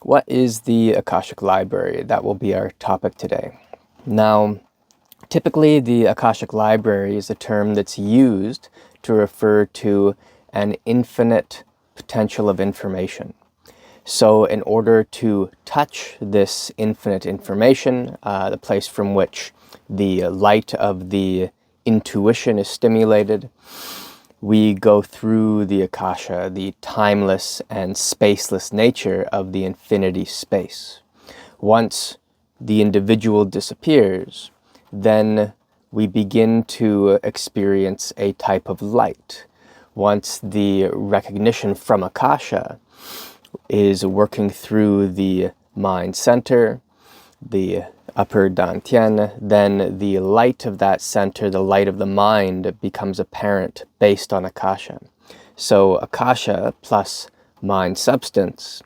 what is the Akashic Library? That will be our topic today. Now, typically the Akashic Library is a term that's used to refer to an infinite potential of information. So in order to touch this infinite information, the place from which the light of the intuition is stimulated, we go through the Akasha, the timeless and spaceless nature of the infinity space. Once the individual disappears, then we begin to experience a type of light. Once the recognition from Akasha is working through the mind center, the upper dantian, then the light of that center, the light of the mind, becomes apparent based on Akasha. So Akasha plus mind substance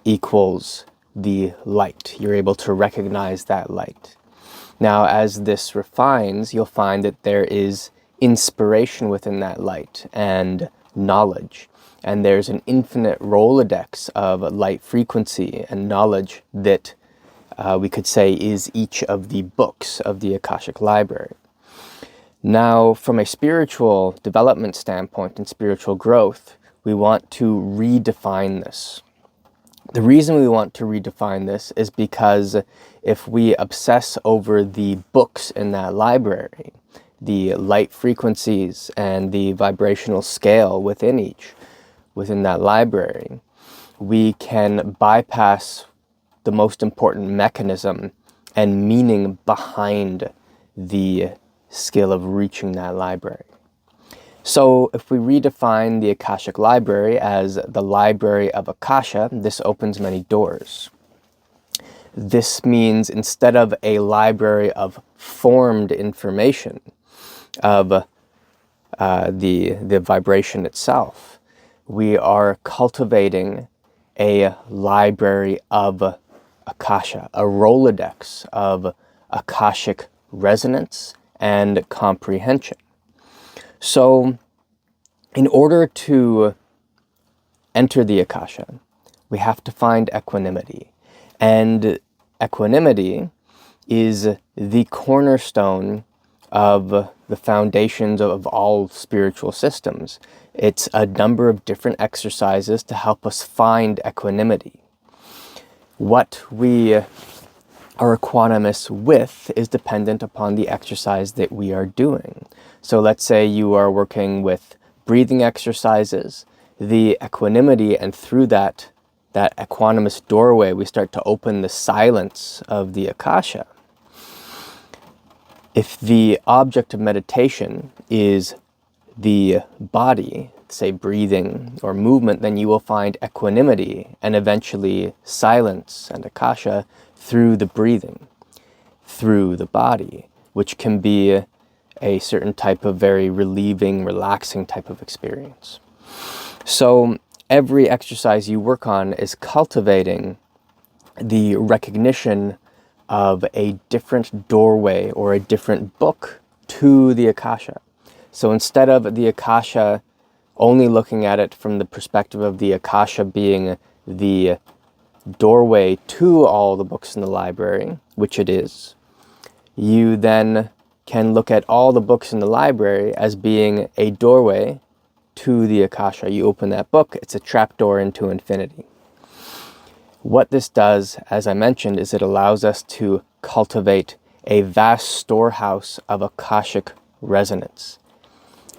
equals the light. You're able to recognize that light. Now, as this refines, you'll find that there is inspiration within that light and knowledge. And there's an infinite rolodex of light frequency and knowledge that we could say is each of the books of the Akashic Library. Now, from a spiritual development standpoint and spiritual growth, we want to redefine this. The reason we want to redefine this is because if we obsess over the books in that library, the light frequencies and the vibrational scale within that library, we can bypass the most important mechanism and meaning behind the skill of reaching that library. So if we redefine the Akashic Library as the library of Akasha, this opens many doors. This means instead of a library of formed information, of the vibration itself, we are cultivating a library of Akasha, a rolodex of Akashic resonance and comprehension. So in order to enter the Akasha, we have to find equanimity. And equanimity is the cornerstone of the foundations of all spiritual systems. It's a number of different exercises to help us find equanimity. What we are equanimous with is dependent upon the exercise that we are doing. So let's say you are working with breathing exercises, the equanimity, and through that equanimous doorway, we start to open the silence of the Akasha. If the object of meditation is the body, say breathing or movement, then you will find equanimity and eventually silence and Akasha through the breathing, through the body, which can be a certain type of very relieving, relaxing type of experience. So every exercise you work on is cultivating the recognition of a different doorway or a different book to the Akasha. So instead of the Akasha only looking at it from the perspective of the Akasha being the doorway to all the books in the library, which it is, you then can look at all the books in the library as being a doorway to the Akasha. You open that book, it's a trapdoor into infinity. What this does, as I mentioned, is it allows us to cultivate a vast storehouse of Akashic resonance.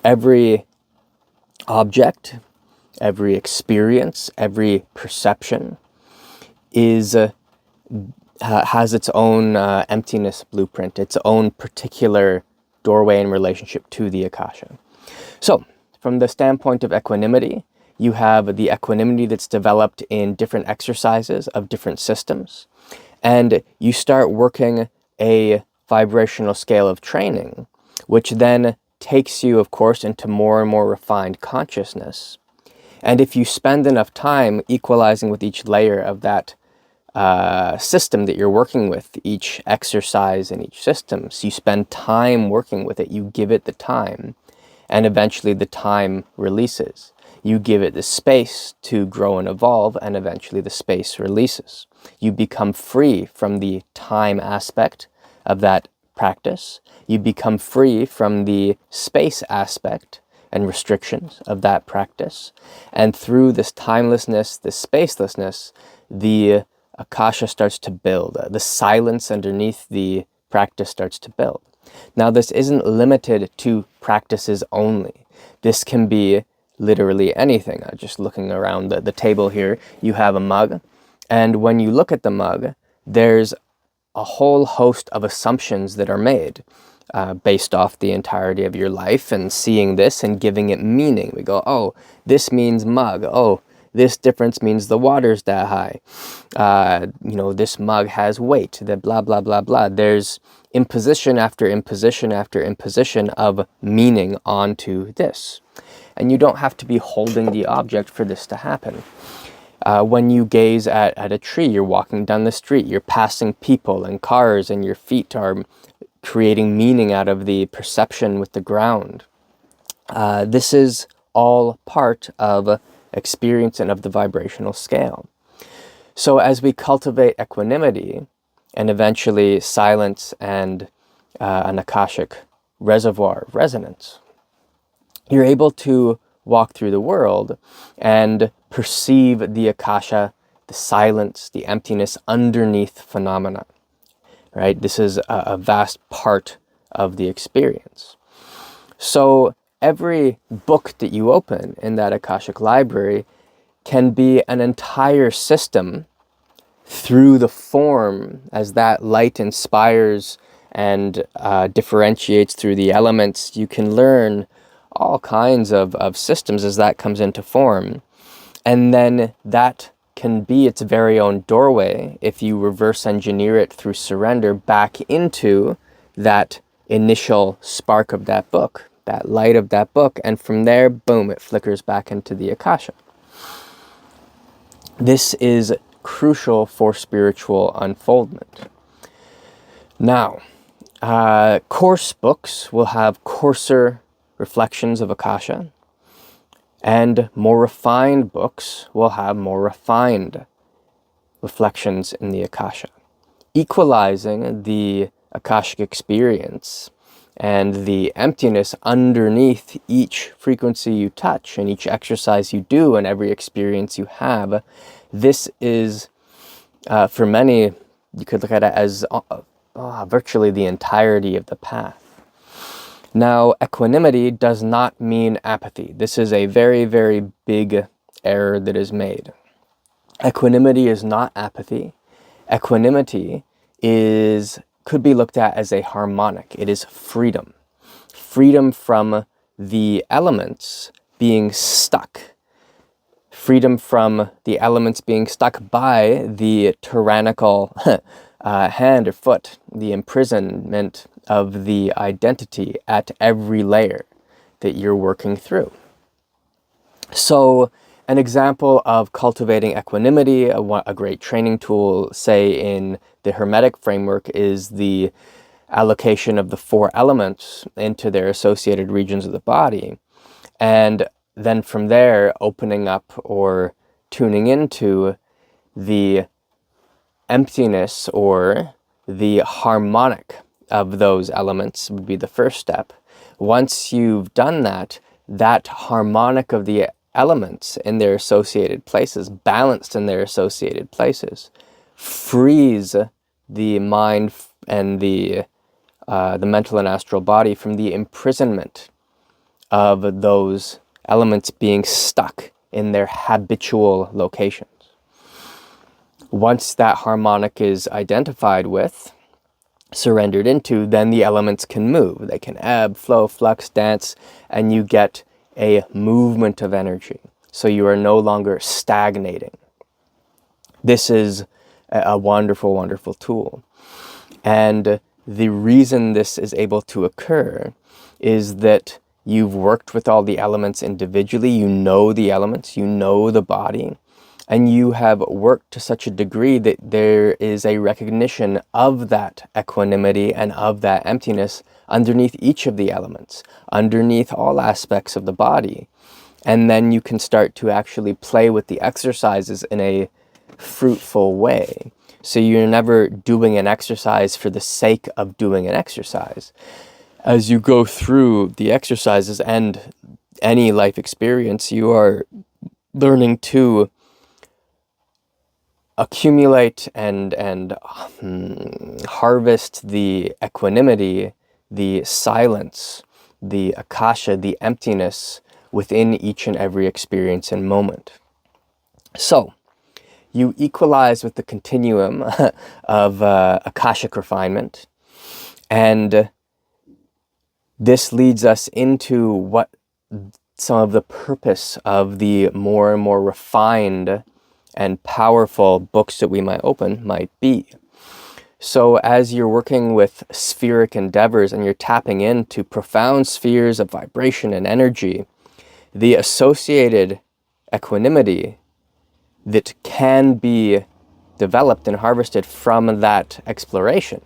Every object, every experience, every perception has its own emptiness blueprint, its own particular doorway in relationship to the Akasha. So, from the standpoint of equanimity, you have the equanimity that's developed in different exercises of different systems, and you start working a vibrational scale of training, which then takes you, of course, into more and more refined consciousness. And if you spend enough time equalizing with each layer of that system that you're working with, each exercise in each system, so you spend time working with it, you give it the time, and eventually the time releases. You give it the space to grow and evolve, and eventually the space releases. You become free from the time aspect of that practice. You become free from the space aspect and restrictions of that practice. And through this timelessness, this spacelessness, the Akasha starts to build. The silence underneath the practice starts to build. Now, this isn't limited to practices only. This can be literally anything. Just looking around the table here, you have a mug. And when you look at the mug, there's a whole host of assumptions that are made based off the entirety of your life, and seeing this and giving it meaning. We go, oh, this means mug. Oh, this difference means the water's that high. This mug has weight, that blah, blah, blah, blah. There's imposition after imposition after imposition of meaning onto this. And you don't have to be holding the object for this to happen. When you gaze at a tree, you're walking down the street, you're passing people and cars, and your feet are creating meaning out of the perception with the ground. This is all part of experience and of the vibrational scale. So as we cultivate equanimity and eventually silence and an Akashic reservoir resonance, you're able to walk through the world and perceive the Akasha, the silence, the emptiness underneath phenomena, right? This is a vast part of the experience. So every book that you open in that Akashic library can be an entire system through the form, as that light inspires and differentiates through the elements. You can learn all kinds of systems as that comes into form. And then that can be its very own doorway, if you reverse engineer it through surrender, back into that initial spark of that book, that light of that book. And from there, boom, it flickers back into the Akasha. This is crucial for spiritual unfoldment. Now, course books will have coarser reflections of Akasha, and more refined books will have more refined reflections in the Akasha, equalizing the Akashic experience and the emptiness underneath each frequency you touch and each exercise you do and every experience you have. This is, for many, you could look at it as virtually the entirety of the path. Now, equanimity does not mean apathy. This is a very, very big error that is made. Equanimity is not apathy. Equanimity could be looked at as a harmonic. It is freedom. Freedom from the elements being stuck. Freedom from the elements being stuck by the tyrannical hand or foot, the imprisonment of the identity at every layer that you're working through. So an example of cultivating equanimity, a great training tool, say in the Hermetic framework, is the allocation of the 4 elements into their associated regions of the body. And then from there, opening up or tuning into the emptiness or the harmonic of those elements would be the first step. Once you've done that, that harmonic of the elements in their associated places, balanced in their associated places, frees the mind and the mental and astral body from the imprisonment of those elements being stuck in their habitual locations. Once that harmonic is identified with, surrendered into, then the elements can move. They can ebb, flow, flux, dance, and you get a movement of energy. So you are no longer stagnating. This is a wonderful, wonderful tool. And the reason this is able to occur is that you've worked with all the elements individually. You know the elements, you know the body, and you have worked to such a degree that there is a recognition of that equanimity and of that emptiness underneath each of the elements, underneath all aspects of the body. And then you can start to actually play with the exercises in a fruitful way. So you're never doing an exercise for the sake of doing an exercise. As you go through the exercises and any life experience, you are learning to accumulate and harvest the equanimity, the silence, the Akasha, the emptiness within each and every experience and moment. So, you equalize with the continuum of Akashic refinement, and this leads us into what some of the purpose of the more and more refined and powerful books that we might open might be. So as you're working with spheric endeavors and you're tapping into profound spheres of vibration and energy, the associated equanimity that can be developed and harvested from that exploration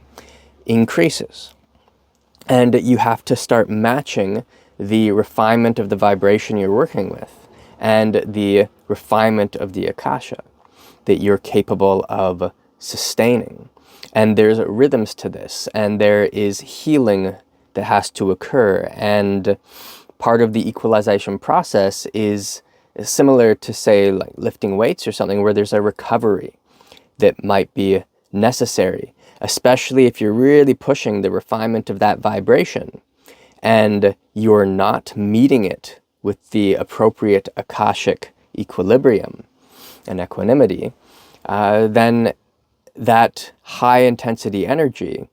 increases. And you have to start matching the refinement of the vibration you're working with and the refinement of the Akasha that you're capable of sustaining. And there's rhythms to this, and there is healing that has to occur. And part of the equalization process is similar to, say, like lifting weights or something, where there's a recovery that might be necessary, especially if you're really pushing the refinement of that vibration and you're not meeting it with the appropriate Akashic equilibrium and equanimity, then that high intensity energy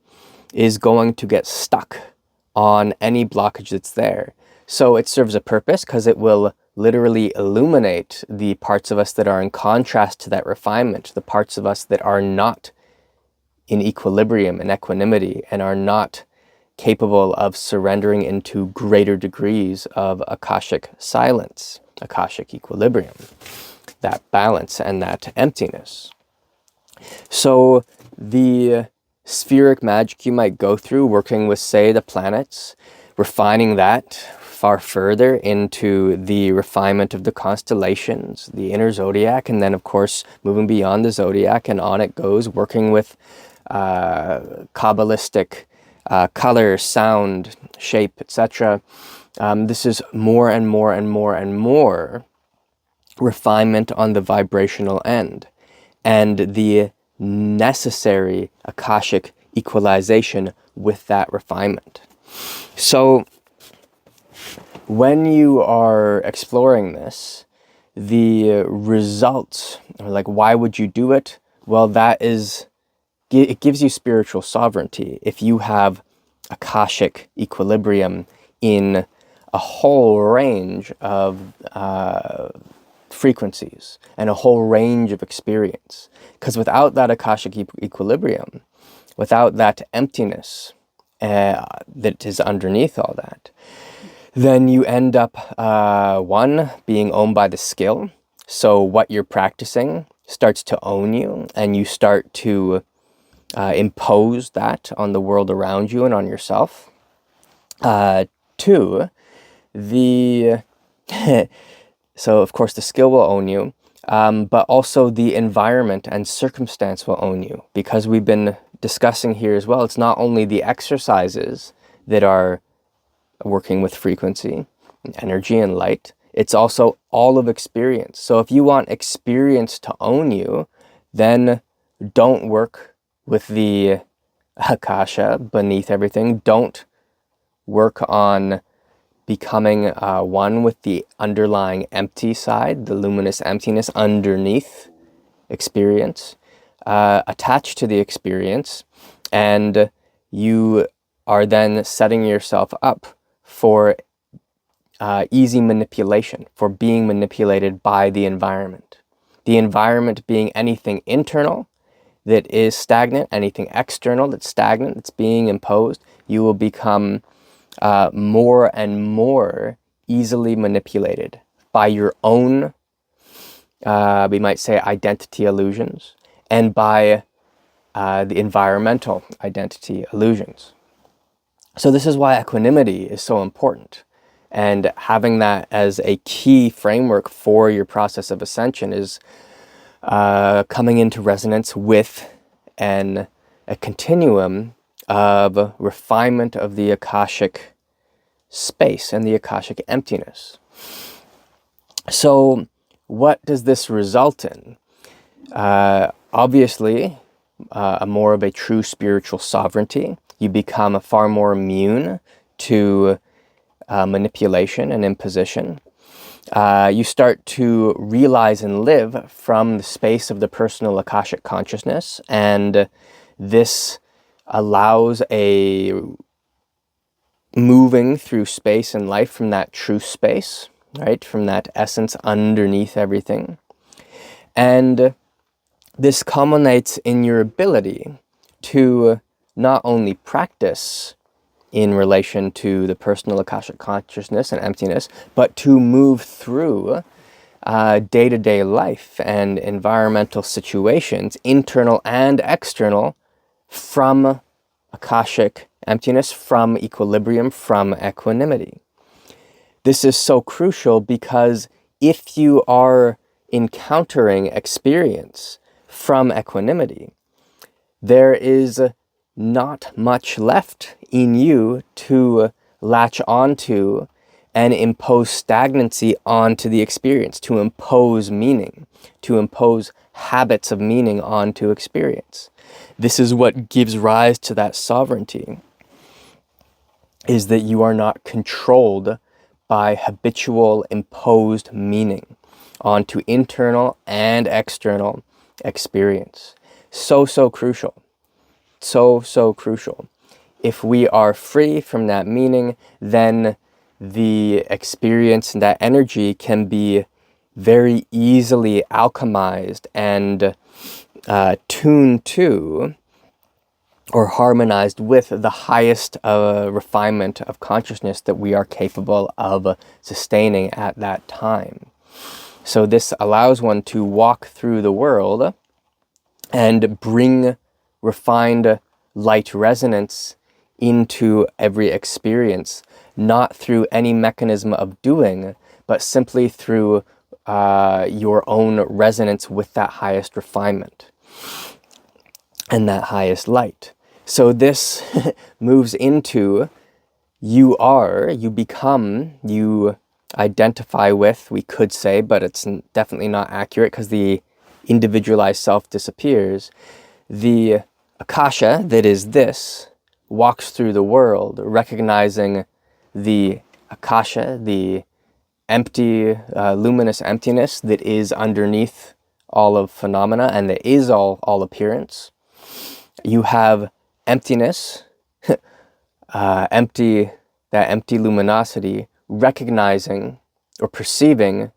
is going to get stuck on any blockage that's there. So it serves a purpose because it will literally illuminate the parts of us that are in contrast to that refinement, the parts of us that are not in equilibrium and equanimity and are not capable of surrendering into greater degrees of Akashic silence, Akashic equilibrium, that balance and that emptiness. So the spheric magic you might go through working with, say, the planets, refining that far further into the refinement of the constellations, the inner zodiac, and then of course moving beyond the zodiac, and on it goes, working with Kabbalistic color, sound, shape, etc. This is more and more and more and more refinement on the vibrational end, and the necessary Akashic equalization with that refinement. So when you are exploring this, the results, like why would you do it? Well, it gives you spiritual sovereignty if you have Akashic equilibrium in a whole range of frequencies and a whole range of experience. Because without that Akashic equilibrium, without that emptiness that is underneath all that, then you end up, one, being owned by the skill. So what you're practicing starts to own you, and you start to impose that on the world around you and on yourself. Two, so of course the skill will own you, but also the environment and circumstance will own you, because we've been discussing here as well, it's not only the exercises that are working with frequency and energy and light, it's also all of experience. So if you want experience to own you, then don't work with the Akasha beneath everything. Don't work on becoming one with the underlying empty side, the luminous emptiness underneath experience. Attach to the experience, and you are then setting yourself up for easy manipulation, for being manipulated by the environment. The environment being anything internal that is stagnant, anything external that's stagnant, that's being imposed, you will become more and more easily manipulated by your own, we might say, identity illusions, and by the environmental identity illusions. So this is why equanimity is so important, And having that as a key framework for your process of ascension is coming into resonance with a continuum of refinement of the Akashic space and the Akashic emptiness. So what does this result in? Obviously, more of a true spiritual sovereignty. You become far more immune to manipulation and imposition. You start to realize and live from the space of the personal Akashic consciousness, and this allows a moving through space and life from that true space, right? From that essence underneath everything. And this culminates in your ability to not only practice in relation to the personal Akashic consciousness and emptiness, but to move through day-to-day life and environmental situations, internal and external, from Akashic emptiness, from equilibrium, from equanimity. This is so crucial because if you are encountering experience from equanimity, there is not much left in you to latch onto and impose stagnancy onto the experience, to impose meaning, to impose habits of meaning onto experience. This is what gives rise to that sovereignty, is that you are not controlled by habitual imposed meaning onto internal and external experience. So crucial. So crucial. If we are free from that meaning, then the experience and that energy can be very easily alchemized and tuned to or harmonized with the highest refinement of consciousness that we are capable of sustaining at that time. So this allows one to walk through the world and bring refined light resonance into every experience, not through any mechanism of doing, but simply through your own resonance with that highest refinement and that highest light. So this moves into you identify with, we could say, but it's definitely not accurate because the individualized self disappears. The Akasha, that is this, walks through the world recognizing the Akasha, the empty, luminous emptiness that is underneath all of phenomena and that is all appearance. You have emptiness, that empty luminosity, recognizing or perceiving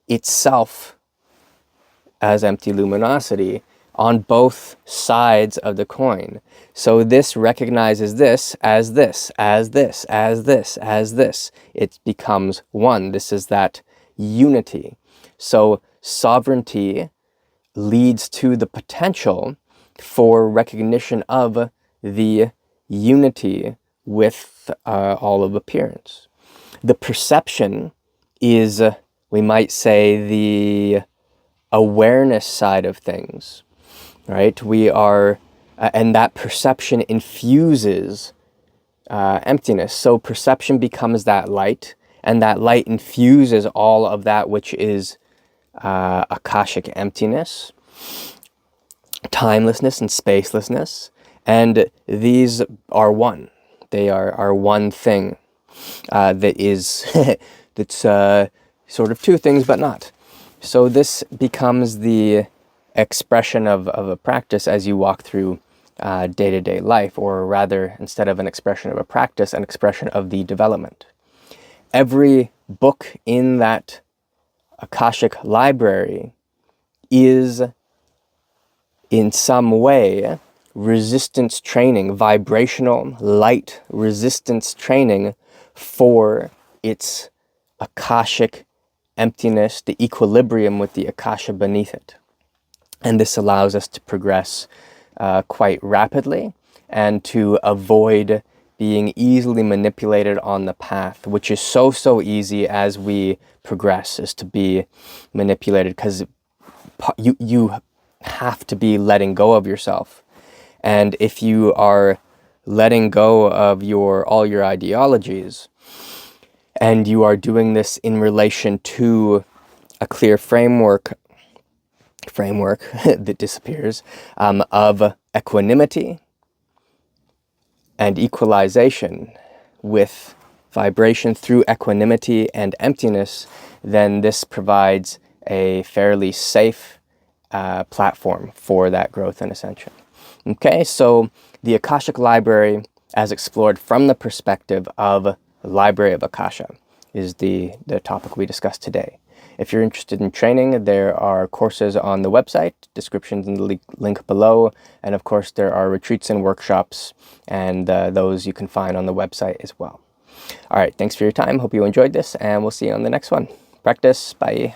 itself as empty luminosity on both sides of the coin. So this recognizes this as this, as this, as this, as this. It becomes one. This is that unity. So sovereignty leads to the potential for recognition of the unity with all of appearance. The perception is, we might say, the awareness side of things, right? We are, and that perception infuses emptiness. So perception becomes that light, and that light infuses all of that which is Akashic emptiness, timelessness, and spacelessness. And these are one. They are one thing that is, that's sort of two things, but not. So this becomes the expression of a practice as you walk through day-to-day life, or rather, instead of an expression of a practice, an expression of the development. Every book in that Akashic library is, in some way, resistance training, vibrational light resistance training for its Akashic emptiness, the equilibrium with the Akasha beneath it. And this allows us to progress quite rapidly and to avoid being easily manipulated on the path, which is so easy as we progress, is to be manipulated, because you have to be letting go of yourself. And if you are letting go of all your ideologies, and you are doing this in relation to a clear framework that disappears, of equanimity and equalization with vibration through equanimity and emptiness, then this provides a fairly safe platform for that growth and ascension. Okay, so the Akashic Library, as explored from the perspective of the Library of Akasha, is the topic we discussed today. If you're interested in training, there are courses on the website, descriptions in the link below, and of course there are retreats and workshops, and those you can find on the website as well. All right, thanks for your time. Hope you enjoyed this, and we'll see you on the next one. Practice. Bye.